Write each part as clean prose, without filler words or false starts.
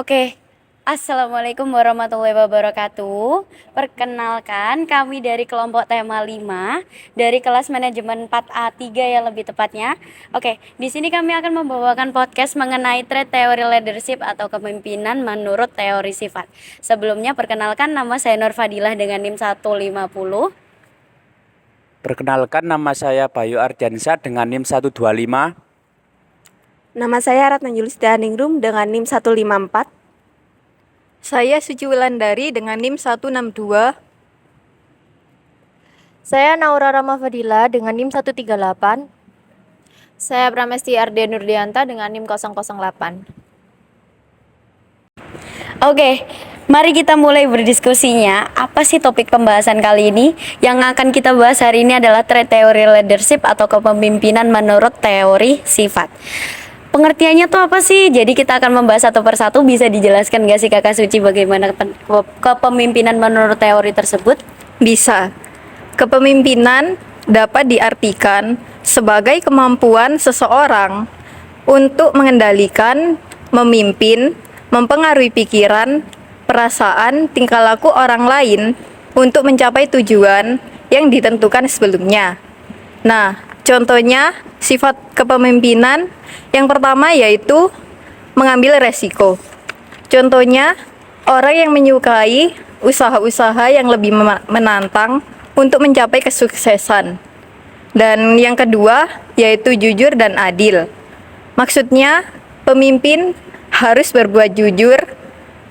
Oke, Assalamualaikum warahmatullahi wabarakatuh. Perkenalkan, kami dari kelompok tema 5 dari kelas manajemen 4A3 ya lebih tepatnya. Oke, di sini kami akan membawakan podcast mengenai trait teori leadership atau kepemimpinan menurut teori sifat. Sebelumnya perkenalkan, nama saya Nur Fadilah dengan NIM 150. Perkenalkan, nama saya Bayu Ardiansyah dengan NIM 125. Nama saya Ratna Julistia Ningrum dengan NIM 154. Saya Suci Wulandari dengan NIM 162. Saya Naura Rama Fadila dengan NIM 138. Saya Pramesti Ardia Nurdianta dengan NIM 008. Oke, mari kita mulai berdiskusinya. Apa sih topik pembahasan kali ini? Yang akan kita bahas hari ini adalah trait teori leadership atau kepemimpinan menurut teori sifat. Pengertiannya tuh apa sih? Jadi kita akan membahas satu persatu. Bisa dijelaskan gak sih Kakak Suci bagaimana kepemimpinan menurut teori tersebut? Bisa. Kepemimpinan dapat diartikan sebagai kemampuan seseorang untuk mengendalikan, memimpin, mempengaruhi pikiran, perasaan, tingkah laku orang lain untuk mencapai tujuan yang ditentukan sebelumnya. Nah, contohnya sifat kepemimpinan yang pertama yaitu mengambil resiko. Contohnya, orang yang menyukai usaha-usaha yang lebih menantang untuk mencapai kesuksesan. Dan yang kedua yaitu jujur dan adil. Maksudnya, pemimpin harus berbuat jujur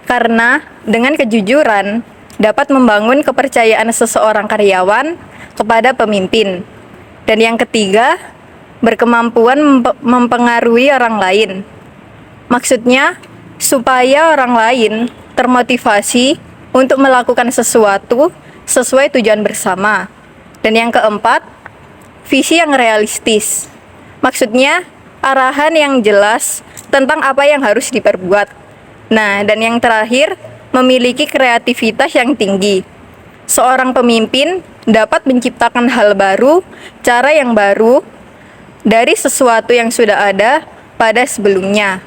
karena dengan kejujuran dapat membangun kepercayaan seseorang karyawan kepada pemimpin. Dan yang ketiga, berkemampuan mempengaruhi orang lain. Maksudnya, supaya orang lain termotivasi untuk melakukan sesuatu sesuai tujuan bersama. Dan yang keempat, visi yang realistis. Maksudnya, arahan yang jelas tentang apa yang harus diperbuat. Nah, dan yang terakhir, memiliki kreativitas yang tinggi. Seorang pemimpin dapat menciptakan hal baru, cara yang baru, dari sesuatu yang sudah ada pada sebelumnya.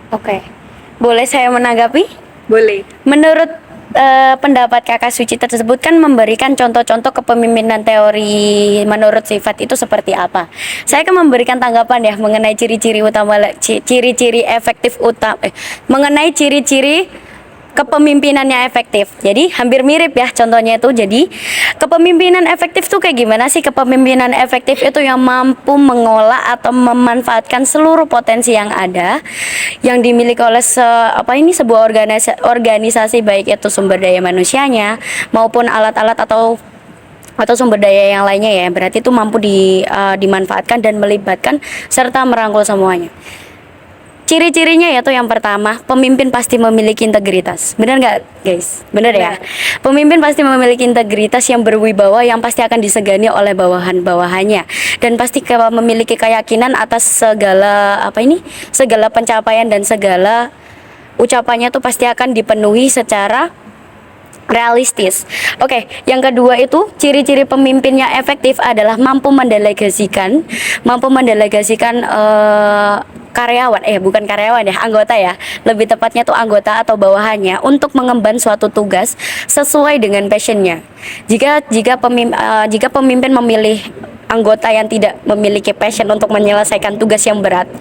Oke, boleh saya menanggapi? Boleh. Menurut pendapat Kakak Suci tersebut kan memberikan contoh-contoh kepemimpinan teori menurut sifat itu seperti apa. Saya akan memberikan tanggapan ya mengenai ciri-ciri utama, ciri-ciri efektif mengenai ciri-ciri kepemimpinannya efektif. Jadi hampir mirip ya contohnya itu. Jadi kepemimpinan efektif tuh kayak gimana sih? Kepemimpinan efektif itu yang mampu mengolah atau memanfaatkan seluruh potensi yang ada yang dimiliki oleh sebuah organisasi baik itu sumber daya manusianya maupun alat-alat atau sumber daya yang lainnya ya. Berarti itu mampu dimanfaatkan dan melibatkan serta merangkul semuanya. Ciri-cirinya yaitu yang pertama, pemimpin pasti memiliki integritas. Benar nggak guys? Benar ya? Pemimpin pasti memiliki integritas yang berwibawa, yang pasti akan disegani oleh bawahan-bawahannya, dan pasti memiliki keyakinan atas segala pencapaian dan segala ucapannya tuh pasti akan dipenuhi secara realistis. Oke, yang kedua itu ciri-ciri pemimpinnya efektif adalah mampu mendelegasikan karyawan, bukan karyawan ya, anggota ya. Lebih tepatnya tuh anggota atau bawahannya untuk mengemban suatu tugas sesuai dengan passionnya. Jika pemimpin memilih anggota yang tidak memiliki passion untuk menyelesaikan tugas yang berat,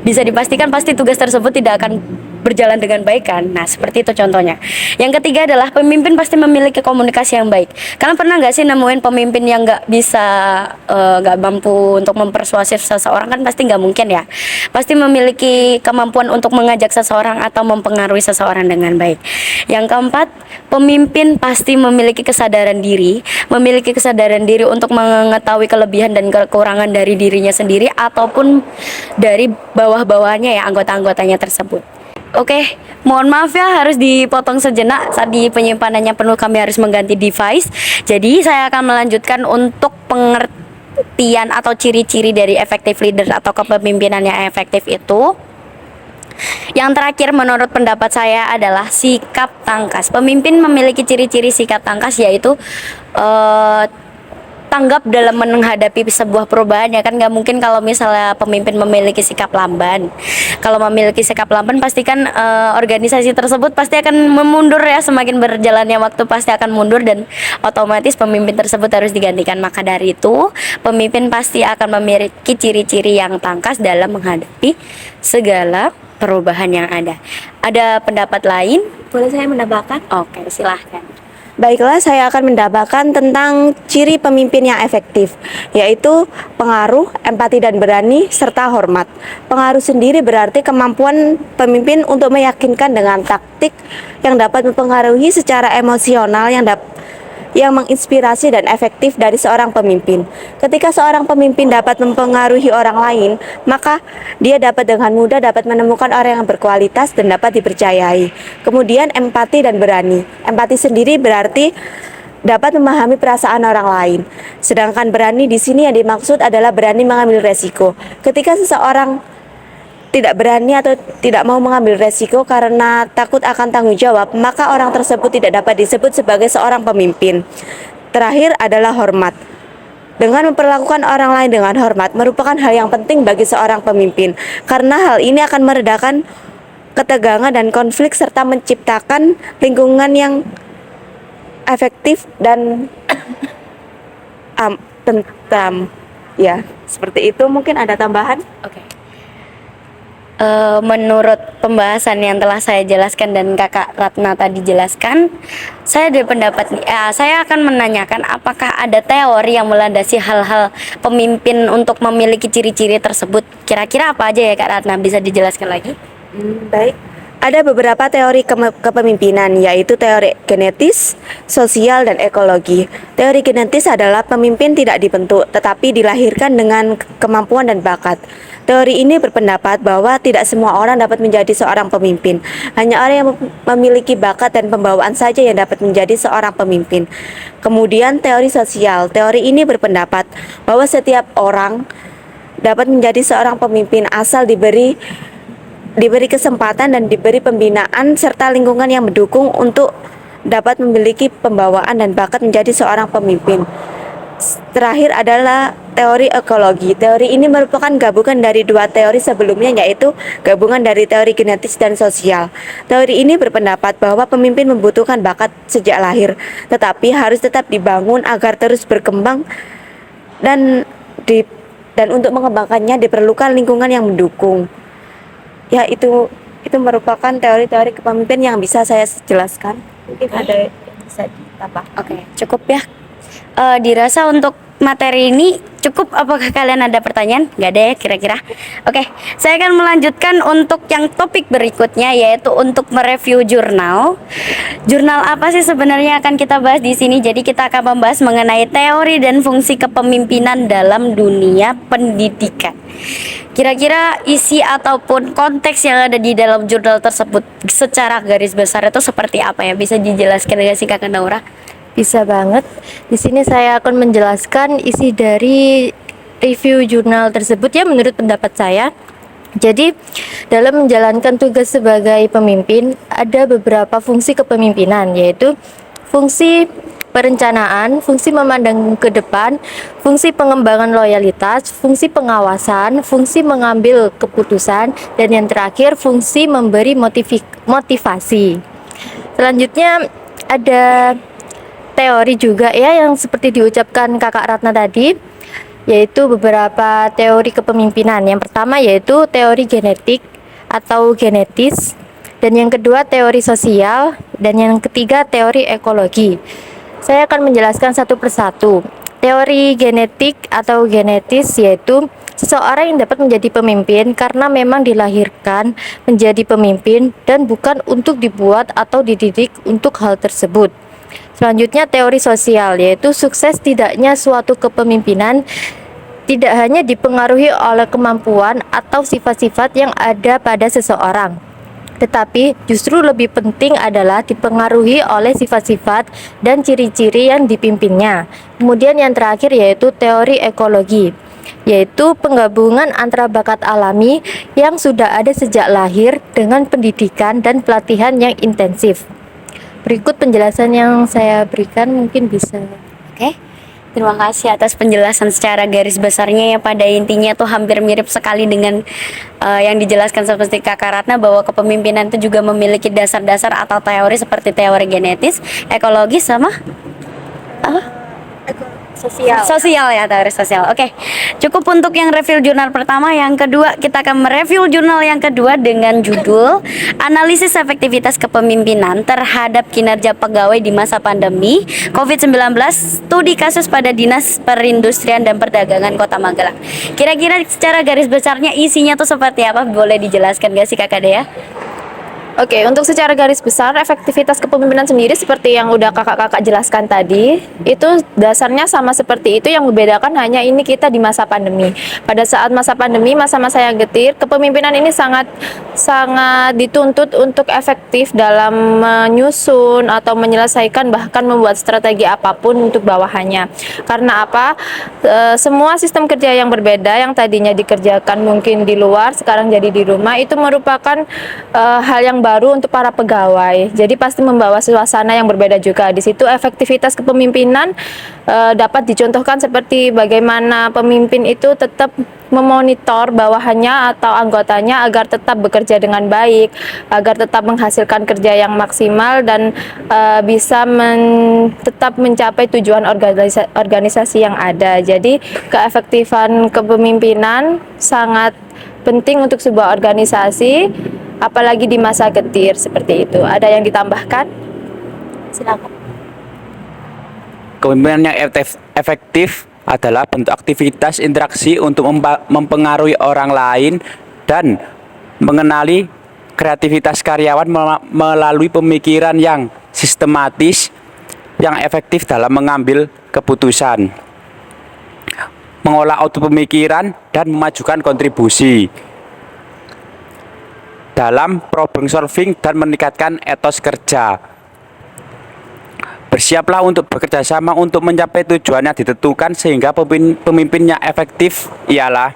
bisa dipastikan pasti tugas tersebut tidak akan berjalan dengan baik kan. Nah, seperti itu contohnya. Yang ketiga adalah pemimpin pasti memiliki komunikasi yang baik. Kalian pernah nggak sih nemuin pemimpin yang nggak mampu untuk mempersuasif seseorang? Kan pasti nggak mungkin ya. Pasti memiliki kemampuan untuk mengajak seseorang atau mempengaruhi seseorang dengan baik. Yang keempat, pemimpin pasti memiliki kesadaran diri untuk mengetahui kelebihan dan kekurangan dari dirinya sendiri ataupun dari bawah-bawahnya ya, anggota-anggotanya tersebut. Oke, mohon maaf ya harus dipotong sejenak saat di penyimpanannya penuh, kami harus mengganti device. Jadi saya akan melanjutkan untuk pengertian atau ciri-ciri dari effective leader atau kepemimpinan yang efektif itu. Yang terakhir menurut pendapat saya adalah sikap tangkas. Pemimpin memiliki ciri-ciri sikap tangkas yaitu tanggap dalam menghadapi sebuah perubahan, ya kan nggak mungkin kalau misalnya pemimpin memiliki sikap lamban. Kalau memiliki sikap lamban pasti kan organisasi tersebut pasti akan memundur ya, semakin berjalannya waktu pasti akan mundur dan otomatis pemimpin tersebut harus digantikan. Maka dari itu pemimpin pasti akan memiliki ciri-ciri yang tangkas dalam menghadapi segala perubahan yang ada. Ada pendapat lain? Boleh saya menambahkan? Oke, silahkan. Baiklah, saya akan menambahkan tentang ciri pemimpin yang efektif, yaitu pengaruh, empati dan berani, serta hormat. Pengaruh sendiri berarti kemampuan pemimpin untuk meyakinkan dengan taktik yang dapat mempengaruhi secara emosional yang menginspirasi dan efektif dari seorang pemimpin. Ketika seorang pemimpin dapat mempengaruhi orang lain, maka dia dapat dengan mudah dapat menemukan orang yang berkualitas dan dapat dipercayai. Kemudian empati dan berani. Empati sendiri berarti dapat memahami perasaan orang lain. Sedangkan berani di sini yang dimaksud adalah berani mengambil resiko. Ketika seseorang tidak berani atau tidak mau mengambil resiko karena takut akan tanggung jawab, maka orang tersebut tidak dapat disebut sebagai seorang pemimpin. Terakhir adalah hormat. Dengan memperlakukan orang lain dengan hormat merupakan hal yang penting bagi seorang pemimpin, karena hal ini akan meredakan ketegangan dan konflik serta menciptakan lingkungan yang efektif dan tentram. Ya, seperti itu. Mungkin ada tambahan? Oke. Menurut pembahasan yang telah saya jelaskan dan Kakak Ratna tadi jelaskan, saya ada pendapat nih. Saya akan menanyakan apakah ada teori yang melandasi hal-hal pemimpin untuk memiliki ciri-ciri tersebut. Kira-kira apa aja ya Kak Ratna? Bisa dijelaskan lagi? Baik. Ada beberapa teori kepemimpinan, yaitu teori genetis, sosial, dan ekologi. Teori genetis adalah pemimpin tidak dibentuk, tetapi dilahirkan dengan kemampuan dan bakat. Teori ini berpendapat bahwa tidak semua orang dapat menjadi seorang pemimpin. Hanya orang yang memiliki bakat dan pembawaan saja yang dapat menjadi seorang pemimpin. Kemudian teori sosial. Teori ini berpendapat bahwa setiap orang dapat menjadi seorang pemimpin asal diberi kesempatan dan diberi pembinaan serta lingkungan yang mendukung untuk dapat memiliki pembawaan dan bakat menjadi seorang pemimpin. Terakhir adalah teori ekologi. Teori ini merupakan gabungan dari dua teori sebelumnya, yaitu gabungan dari teori genetis dan sosial. Teori ini berpendapat bahwa pemimpin membutuhkan bakat sejak lahir, tetapi harus tetap dibangun agar terus berkembang dan untuk mengembangkannya diperlukan lingkungan yang mendukung. Ya, itu merupakan teori-teori kepemimpinan yang bisa saya jelaskan. Mungkin ada yang bisa ditambah. Oke, cukup ya. Dirasa untuk materi ini cukup. Apakah kalian ada pertanyaan? Nggak ada ya kira-kira? Oke, saya akan melanjutkan untuk yang topik berikutnya, yaitu untuk mereview jurnal. Jurnal apa sih sebenarnya akan kita bahas di sini? Jadi kita akan membahas mengenai teori dan fungsi kepemimpinan dalam dunia pendidikan. Kira-kira isi ataupun konteks yang ada di dalam jurnal tersebut secara garis besar itu seperti apa ya? Bisa dijelaskan nggak sih Kakak Naura? Bisa banget. Di sini saya akan menjelaskan isi dari review jurnal tersebut ya menurut pendapat saya. Jadi dalam menjalankan tugas sebagai pemimpin ada beberapa fungsi kepemimpinan, yaitu fungsi perencanaan, fungsi memandang ke depan, fungsi pengembangan loyalitas, fungsi pengawasan, fungsi mengambil keputusan, dan yang terakhir fungsi memberi motivasi. Selanjutnya ada teori juga ya yang seperti diucapkan Kakak Ratna tadi, yaitu beberapa teori kepemimpinan. Yang pertama yaitu teori genetik atau genetis, dan yang kedua teori sosial, dan yang ketiga teori ekologi. Saya akan menjelaskan satu persatu. Teori genetik atau genetis yaitu seseorang yang dapat menjadi pemimpin karena memang dilahirkan menjadi pemimpin dan bukan untuk dibuat atau dididik untuk hal tersebut. Selanjutnya teori sosial yaitu sukses tidaknya suatu kepemimpinan tidak hanya dipengaruhi oleh kemampuan atau sifat-sifat yang ada pada seseorang, tetapi justru lebih penting adalah dipengaruhi oleh sifat-sifat dan ciri-ciri yang dipimpinnya. Kemudian yang terakhir yaitu teori ekologi, yaitu penggabungan antara bakat alami yang sudah ada sejak lahir dengan pendidikan dan pelatihan yang intensif. Berikut penjelasan yang saya berikan mungkin bisa. Oke. Terima kasih atas penjelasan secara garis besarnya ya. Pada intinya tuh hampir mirip sekali dengan yang dijelaskan seperti Kakak Ratna, bahwa kepemimpinan itu juga memiliki dasar-dasar atau teori seperti teori genetis, ekologis, sama apa? Sosial ya, teori sosial. Oke, cukup untuk yang review jurnal pertama. Yang kedua, kita akan mereview jurnal yang kedua dengan judul Analisis Efektivitas Kepemimpinan Terhadap Kinerja Pegawai di Masa Pandemi COVID-19, Studi Kasus pada Dinas Perindustrian dan Perdagangan Kota Magelang. Kira-kira secara garis besarnya isinya tuh seperti apa? Boleh dijelaskan gak sih Kakak Dea? Oke, untuk secara garis besar efektivitas kepemimpinan sendiri seperti yang udah kakak-kakak jelaskan tadi, itu dasarnya sama seperti itu, yang membedakan hanya ini kita di masa pandemi. Pada saat masa pandemi, masa-masa yang getir, kepemimpinan ini sangat dituntut untuk efektif dalam menyusun atau menyelesaikan, bahkan membuat strategi apapun untuk bawahannya. Karena apa? Semua sistem kerja yang berbeda yang tadinya dikerjakan mungkin di luar, sekarang jadi di rumah, itu merupakan hal yang baru untuk para pegawai. Jadi pasti membawa suasana yang berbeda juga. Di situ efektivitas kepemimpinan dapat dicontohkan seperti bagaimana pemimpin itu tetap memonitor bawahannya atau anggotanya agar tetap bekerja dengan baik, agar tetap menghasilkan kerja yang maksimal dan bisa tetap mencapai tujuan organisasi yang ada. Jadi keefektifan kepemimpinan sangat penting untuk sebuah organisasi, apalagi di masa getir seperti itu. Ada yang ditambahkan? Silakan. Kepemimpinan yang efektif adalah bentuk aktivitas interaksi untuk mempengaruhi orang lain dan mengenali kreativitas karyawan melalui pemikiran yang sistematis, yang efektif dalam mengambil keputusan, mengolah output pemikiran, dan memajukan kontribusi dalam problem solving dan meningkatkan etos kerja. Bersiaplah untuk bekerja sama untuk mencapai tujuan yang ditentukan, sehingga pemimpinnya efektif ialah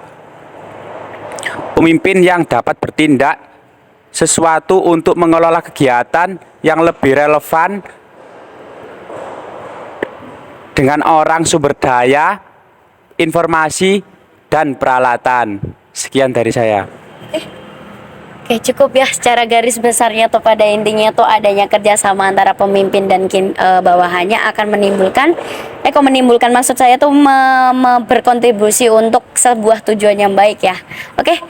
pemimpin yang dapat bertindak sesuatu untuk mengelola kegiatan yang lebih relevan dengan orang, sumber daya, informasi, dan peralatan. Sekian dari saya. Oke, cukup ya. Secara garis besarnya tuh pada intinya tuh adanya kerjasama antara pemimpin dan bawahannya akan menimbulkan maksud saya tuh berkontribusi untuk sebuah tujuan yang baik ya. Oke,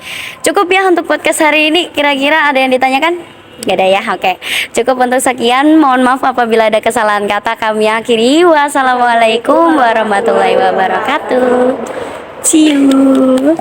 cukup ya untuk podcast hari ini. Kira-kira ada yang ditanyakan? Gak ada ya. Oke, cukup untuk sekian. Mohon maaf apabila ada kesalahan kata. Kami akhiri. Wassalamualaikum warahmatullahi wabarakatuh. See you.